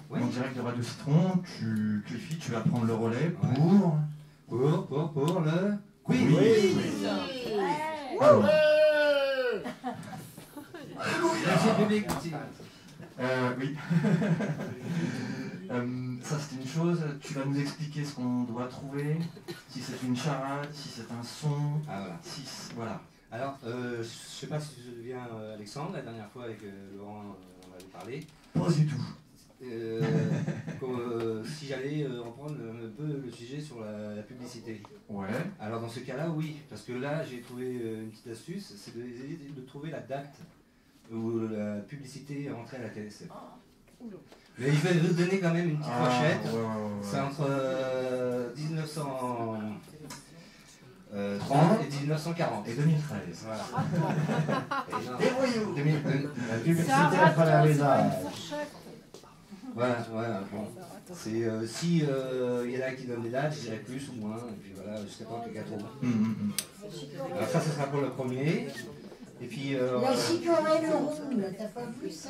En direct de Radio Citron, Cléfy, tu vas prendre le relais pour le quiz. Oui. Alors, Merci le public, merci. oui. Ça c'est une chose, tu vas nous expliquer ce qu'on doit trouver, si c'est une charade, si c'est un son, Voilà. Voilà. Alors, je ne sais pas si je deviens Alexandre, la dernière fois avec Laurent, on avait parlé. Pas du tout. Si j'allais reprendre un peu le sujet sur la publicité. Ouais. Alors dans ce cas-là, oui, parce que là j'ai trouvé une petite astuce, c'est de trouver la date où la publicité est rentrée à la TSF. Mais je vais vous donner quand même une petite fourchette. C'est entre 1930 et 1940. Et 2013. Voilà. Des voyous. La publicité à travers les âges. Voilà, bon. C'est si il y en a qui donnent des dates, je dirais plus ou moins, et puis voilà, jusqu'à quand quelqu'un trouve. Alors ça, ce sera pour le premier. Et puis. La Chicorée le roux, t'as pas vu ça?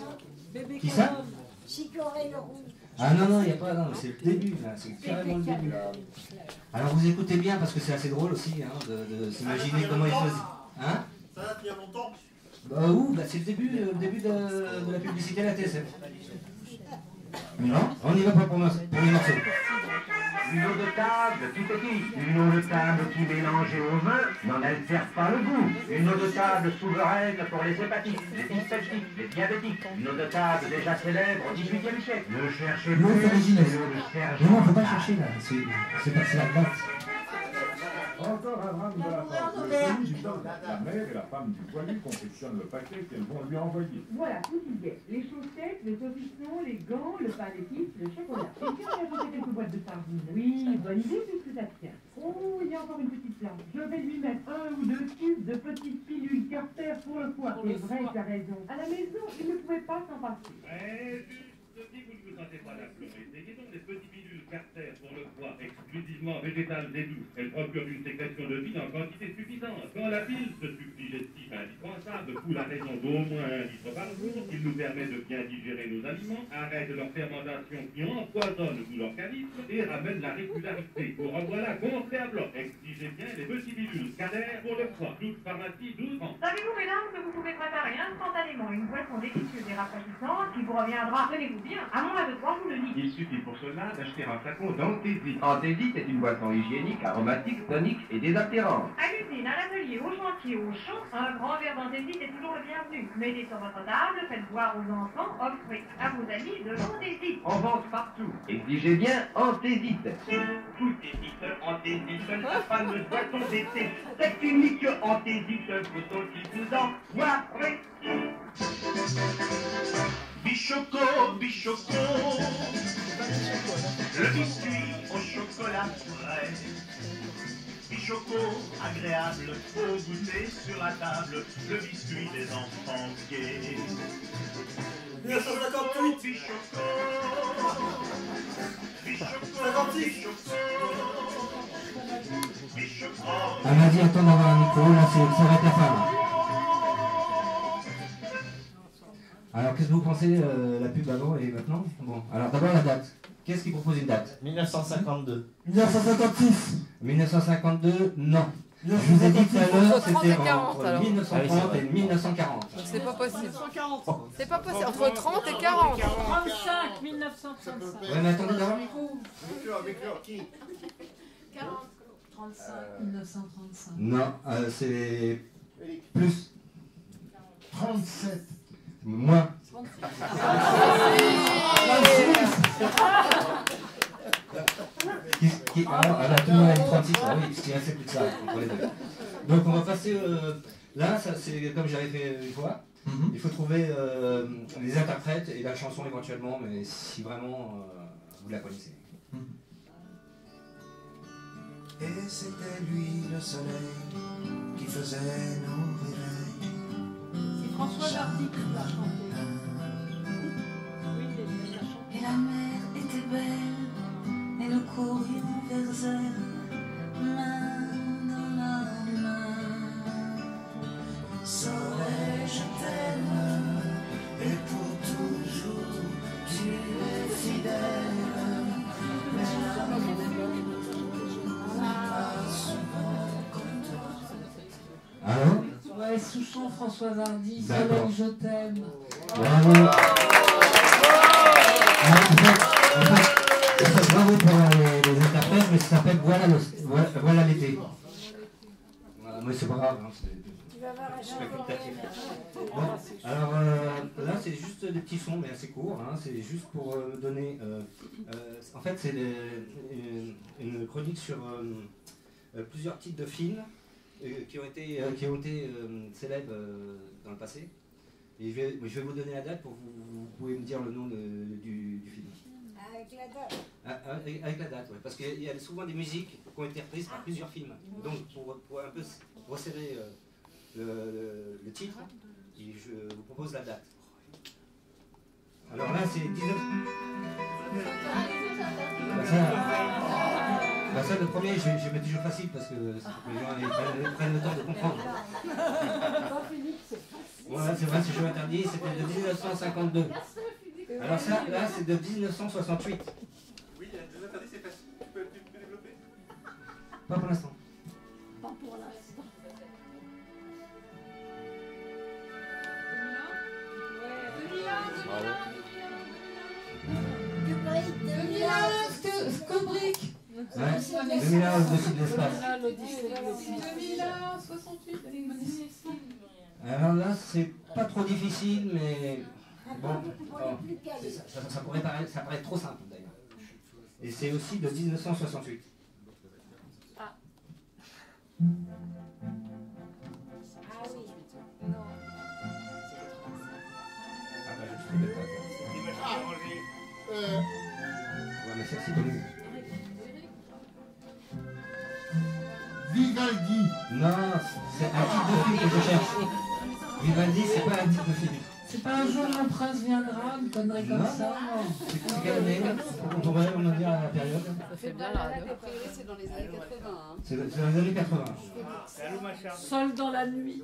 Qui ça? Chicorée le roux. Ah non, il n'y a pas, non, c'est le début, là, c'est carrément le début. Alors vous écoutez bien, parce que c'est assez drôle aussi, hein, de s'imaginer comment il faisait. Hein? Ça date il y a longtemps. C'est le début de la publicité à la TSF. On y va? On y va pour les morceaux. Une eau de table tout petit, une eau de table qui mélangée au vin n'en altère pas le goût. Une eau de table souveraine pour les hépatites, les dyspeptiques, les diabétiques. Une eau de table déjà célèbre au XVIIIe siècle. Ne cherchez Non, plus, c'est original. c'est l'eau de Serge. Non, faut pas chercher là, c'est la date. Encore un drame de la part de Gisèle. La mère et la femme du poilu confectionnent le paquet qu'elles vont lui envoyer. Voilà, tout y est. Les chaussettes, le saucisson, les gants, le pain d'épices, le chocolat. Et puis on a ajouté quelques boîtes de sardines. Oui, bonne idée puisque ça tient. Oh, il y a encore une petite place. Je vais lui mettre 1 ou 2 tubes de petites pilules Carter pour le foie. C'est vrai, tu as raison. À la maison, il ne pouvait pas s'en passer. Si vous ne vous sentez pas d'applaudir, essayez donc des petits pilules Carter pour le foie, exclusivement végétales et douces. Elles procurent une sécrétion de bile en quantité suffisante. Quand la bile, ce tube digestif indispensable, coule à raison d'au moins 1 litre par jour, il nous permet de bien digérer nos aliments, arrête leur fermentation qui empoisonne tout l'organisme et ramène la régularité. Pour en voilà gonflé à bloc. Exigez bien les petits pilules Carter pour le foie. Toute pharmacie, 12 francs. Savez-vous, mesdames, que vous pouvez préparer instantanément une boisson délicieuse et rafraîchissante qui vous reviendra, tenez-vous bien, à moins de 3 jours de lit. Il suffit pour cela d'acheter un flacon d'Anthésite. Anthésite est une boisson hygiénique, aromatique, tonique et désaltérante. À l'usine, à l'atelier, au chantier, au champ, un grand verre d'anthésite est toujours le bienvenu. Mettez sur votre table, faites boire aux enfants, offrez à vos amis de l'anthésite. En vente partout. Exigez bien Anthésite. Tout hésite, anthésite, la fameuse boisson d'été. C'est unique, anthésite, faut aussi vous en boirez. Bichoco, bichoco, le biscuit au chocolat frais. Bichoco, agréable, au goûter sur la table, le biscuit des enfants gays. 1958. Bichoco, bichoco, 56. bichoco, bichoco. Elle m'a dit attends d'avoir un micro, là ça va être la fin. Là. Alors qu'est-ce que vous pensez la pub avant et maintenant? Bon, alors d'abord la date. Qu'est-ce qui propose une date? 1952. 1956. 1952, non. Je vous ai dit tout à l'heure, c'était entre alors. 1930 et 1940. Donc c'est pas possible. 1940. C'est pas possible. Entre 30 et 40. 35, 1935. Ouais, mais attendez d'avoir un micro. Avec leur qui? 40, 35, 1935. Non, c'est plus. 37. Moins. Alors tout le monde a dit 36, ah oui, ce qui restait plus que ça entre les deux. Donc on va passer là, ça c'est comme j'avais fait une fois. Il faut trouver les interprètes et la chanson éventuellement, mais si vraiment vous la connaissez. Et c'était lui le soleil qui faisait nos réveils. C'est François Jardy qui l'a chanté. Oui, il l'a chanté. Et la mer était belle, et nous courions vers elle, main dans la main. Soleil, je t'aime, et pour toujours, tu es Ouais, Souchon, Françoise Hardy, D'accord. Soleil, je t'aime. Bravo. Bravo pour les interprètes, mais ça s'appelle Voilà l'été. Voilà, mais c'est pas grave. Hein, c'est facultatif. Bon, alors là, c'est juste des petits sons, mais assez courts. Hein, c'est juste pour donner. En fait, c'est une chronique sur plusieurs titres de films qui ont été célèbres dans le passé. Et je vais vous donner la date pour vous pouvez me dire le nom du film. Avec la date. Avec la date, oui. Parce qu'il y a souvent des musiques qui ont été reprises par plusieurs films. Donc pour un peu resserrer le titre, je vous propose la date. Alors là, c'est 19... ça, le premier, je mets toujours facile parce que les gens ils prennent le temps de comprendre. Voilà, c'est vrai, ce jeu interdit, c'était de 1952. Alors ça, là, c'est de 1968. Oui, il y a des interdits, c'est facile. Tu peux développer? Pas pour l'instant. Pas pour l'instant. Kubrick. Ouais, 2001, L'Odyssée de l'espace. 2001, 68, Alors là, c'est pas trop difficile, mais bon, ça paraît trop simple d'ailleurs. Et c'est aussi de 1968. Ah. Ah oui. Non. Ah bah je suis d'accord. Ouais, mais celle-ci connue. Vivaldi. Non, c'est un titre de film que je cherche. Vivaldi, c'est pas un titre de film. C'est pas un jour mon prince viendra, une connerie comme ça. C'est quelle année? On pourrait en dire à la période. Ça fait bien la radio. C'est dans les années 80. Hein. C'est dans les années 80. Seul dans la nuit.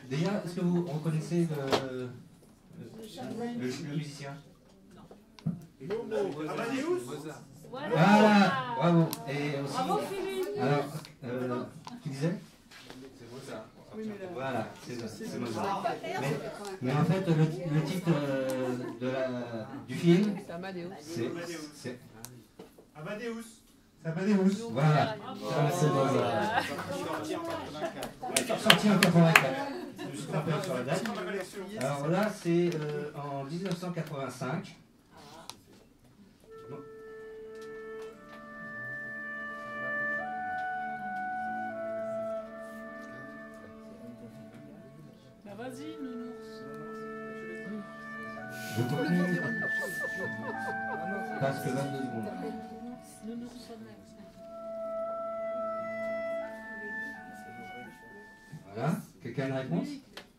Déjà, est-ce que vous reconnaissez le musicien? Amadeus. Voilà, bravo. Et aussi, Bravo Philippe. alors, tu disais? Voilà, c'est Mozart. Mais en fait, le titre du film, c'est Amadeus. Amadeus. Voilà, c'est Mozart. Sorti en 84. Je me suis trompé sur la date. Alors là, c'est en 1985. Vas-y, nounours. Je continue. Parce que 22 secondes. Voilà. Quelqu'un a une réponse?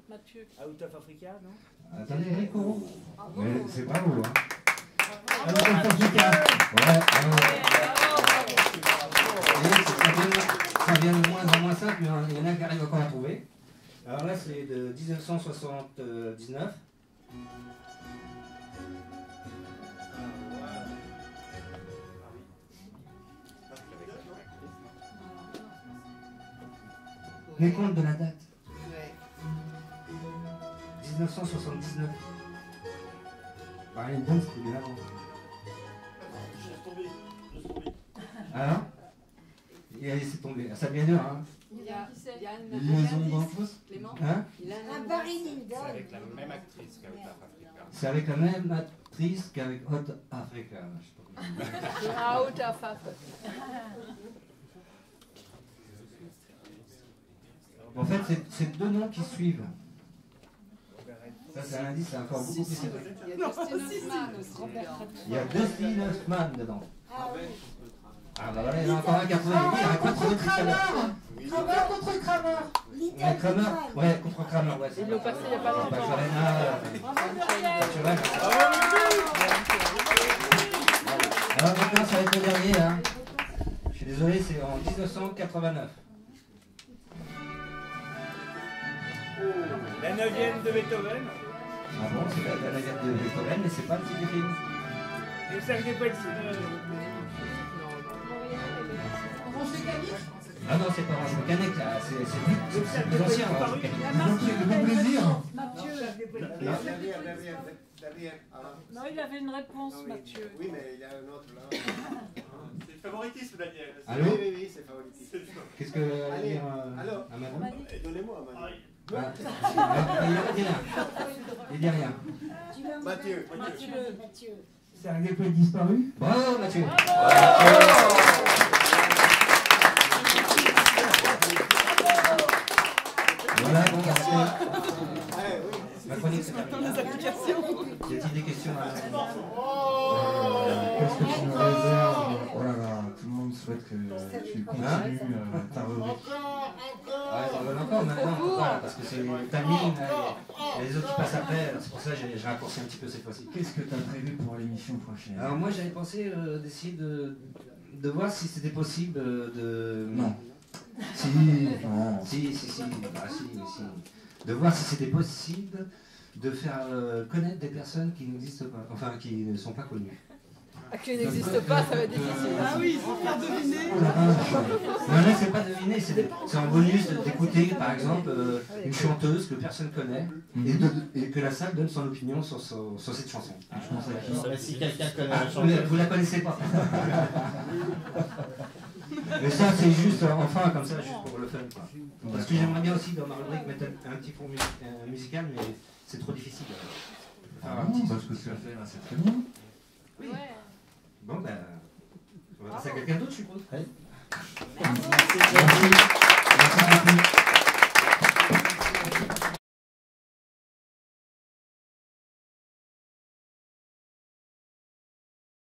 Mathieu. Out of Africa, non? Attendez, Rico. Mais c'est pas vous, hein. Out of Africa. Ouais, ça vient de moins en moins simple, mais il y en a qui arrivent encore à trouver. Alors là, c'est de 1979. Les comptes de la date. 1979. Bah, les dates, c'était bien avant. Je suis tombé. Alors? Il a laissé tomber. Ça vient d'heure, hein? Il y a une Liaison d'enfance. Hein? un Barry Lyndon. C'est avec la même actrice qu'Out of Africa. C'est avec la même actrice qu'avec Hot Africa. Je sais pas comment. Out of Africa. En fait, c'est deux noms qui suivent. Ça, c'est un indice, c'est encore beaucoup plus serré. Il y a Dustin Hoffman dedans. Ah bah voilà, il y en a encore un qui a trouvé. Il y a un contre Kramer. Kramer contre Kramer. Kramer. Ouais, contre Kramer. Ouais, Il est passé il n'y a pas longtemps. Alors maintenant, ça va être le dernier. Hein. Je suis désolé, c'est en 1989. La 9e de Beethoven. Ah bon, c'est la 9e de Beethoven, mais c'est pas le titre du film. Et ça, je n'ai pas dit. Orange mécanique. Ah non, c'est pas Orange Mécanique, là, c'est plus ancien, Orange Mécanique. Non, il avait une réponse, Mathieu. Oui, mais il y a un autre là. C'est le favoritisme, Daniel. Allô? Oui, c'est le favoritisme. Qu'est-ce que veut dire Alors, à madame? donnez-moi, madame. Il dit rien. Mathieu. C'est un gameplay disparu. Bravo, Mathieu. Voilà, bon, merci. Ma chronique, c'est terminé. Y a-t-il des questions à Qu'est-ce que tu nous réserves? Oh là là, tout le monde souhaite que tu continues ta rubrique. Ouais, j'en donne encore maintenant, voilà, parce que c'est le timing, les autres qui passent après, c'est pour ça que j'ai raccourci un petit peu cette fois-ci. Qu'est-ce que tu as prévu pour l'émission prochaine? Alors moi j'avais pensé d'essayer de voir si c'était possible de... Non. Si, non. Si. Bah, si. De voir si c'était possible de faire connaître des personnes qui n'existent pas, enfin qui ne sont pas connues. Ah, qui n'existe pas, ça va être difficile. Ah oui, il faut faire deviner. Non, là c'est pas deviner, c'est en bonus d'écouter par exemple une chanteuse que personne connaît et que la salle donne son opinion sur cette chanson. Je pense à qui? Mais si quelqu'un connaît Ah, la chanson. vous la connaissez pas. Mais ça c'est juste enfin comme ça, juste pour le fun quoi. Parce que j'aimerais bien aussi dans ma rubrique mettre un petit fond musical, mais c'est trop difficile. Ah non, parce que tu as fait là, c'est très bien. Oui. Bon ben, on va passer à quelqu'un d'autre je suppose. Merci beaucoup.